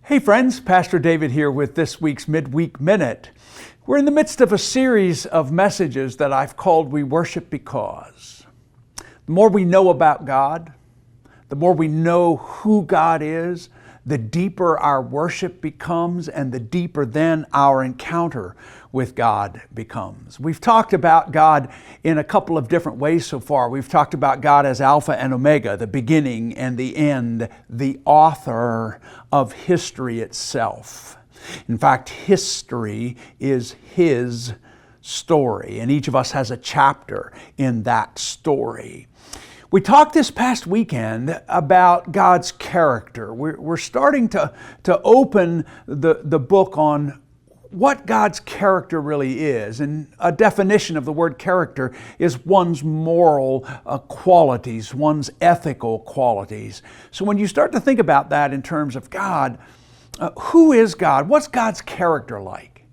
Hey friends, Pastor David here with this week's Midweek Minute. We're in the midst of a series of messages that I've called We Worship Because. The more we know about God, the more we know who God is, the deeper our worship becomes and the deeper then our encounter with God becomes. We've talked about God in a couple of different ways so far. We've talked about God as Alpha and Omega, the beginning and the end, the author of history itself. In fact, history is His story, and each of us has a chapter in that story. We talked this past weekend about God's character. We're starting to open the book on what God's character really is. And a definition of the word character is one's moral qualities, one's ethical qualities. So when you start to think about that in terms of God, who is God? What's God's character like?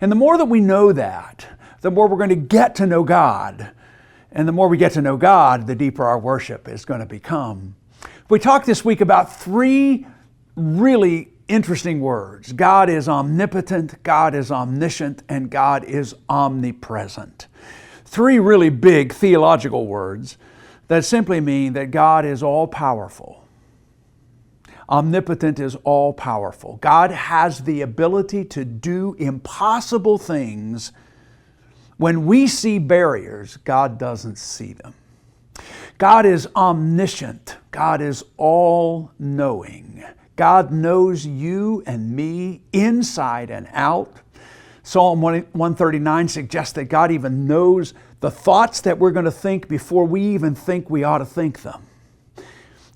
And the more that we know that, the more we're going to get to know God. And the more we get to know God, the deeper our worship is going to become. We talked this week about three really interesting words. God is omnipotent, God is omniscient, and God is omnipresent. Three really big theological words that simply mean that God is all-powerful. Omnipotent is all-powerful. God has the ability to do impossible things. When we see barriers, God doesn't see them. God is omniscient. God is all-knowing. God knows you and me inside and out. Psalm 139 suggests that God even knows the thoughts that we're going to think before we even think we ought to think them.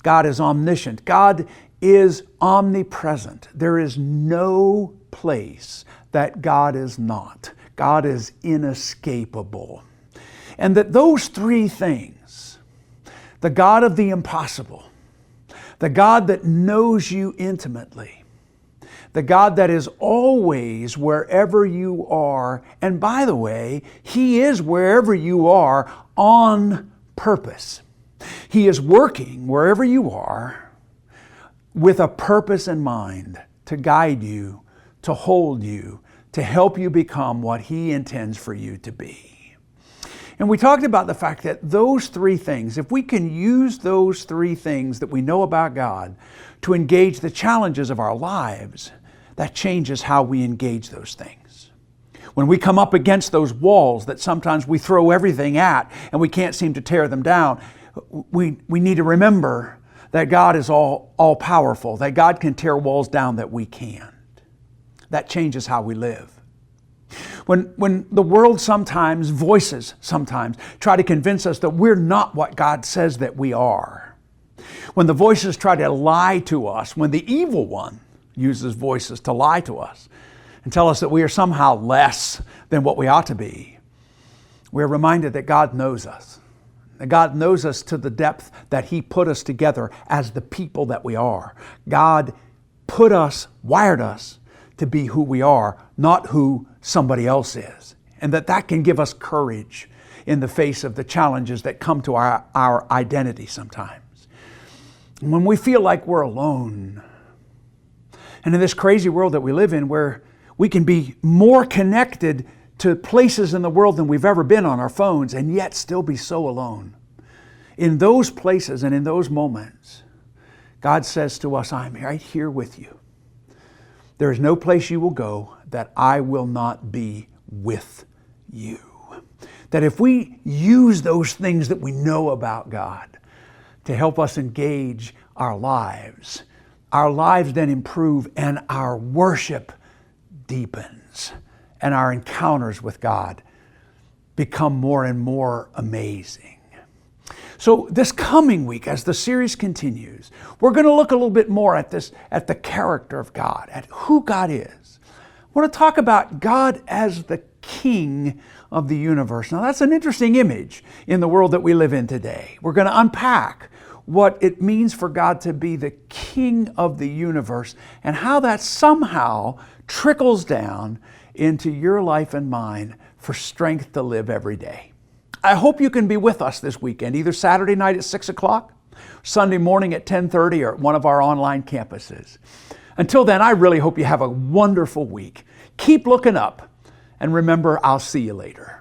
God is omniscient. God is omnipresent. There is no place that God is not. God is inescapable. And that those three things, the God of the impossible, the God that knows you intimately, the God that is always wherever you are, and by the way, He is wherever you are on purpose. He is working wherever you are with a purpose in mind to guide you, to hold you, to help you become what He intends for you to be. And we talked about the fact that those three things, if we can use those three things that we know about God to engage the challenges of our lives, that changes how we engage those things. When we come up against those walls that sometimes we throw everything at and we can't seem to tear them down, we need to remember that God is all powerful, that God can tear walls down that we can't. That changes how we live. When the world voices sometimes try to convince us that we're not what God says that we are. When the voices try to lie to us, when the evil one uses voices to lie to us and tell us that we are somehow less than what we ought to be, we're reminded that God knows us. That God knows us to the depth that He put us together as the people that we are. God wired us to be who we are, not who somebody else is. And that can give us courage in the face of the challenges that come to our identity sometimes. And when we feel like we're alone, and in this crazy world that we live in where we can be more connected to places in the world than we've ever been on our phones and yet still be so alone. In those places and in those moments, God says to us, I'm right here with you. There is no place you will go that I will not be with you. That if we use those things that we know about God to help us engage our lives then improve and our worship deepens and our encounters with God become more and more amazing. So this coming week, as the series continues, we're going to look a little bit more at the character of God, at who God is. I want to talk about God as the King of the universe. Now that's an interesting image in the world that we live in today. We're going to unpack what it means for God to be the King of the universe and how that somehow trickles down into your life and mine for strength to live every day. I hope you can be with us this weekend, either Saturday night at 6 o'clock, Sunday morning at 10:30, or at one of our online campuses. Until then, I really hope you have a wonderful week. Keep looking up, and remember, I'll see you later.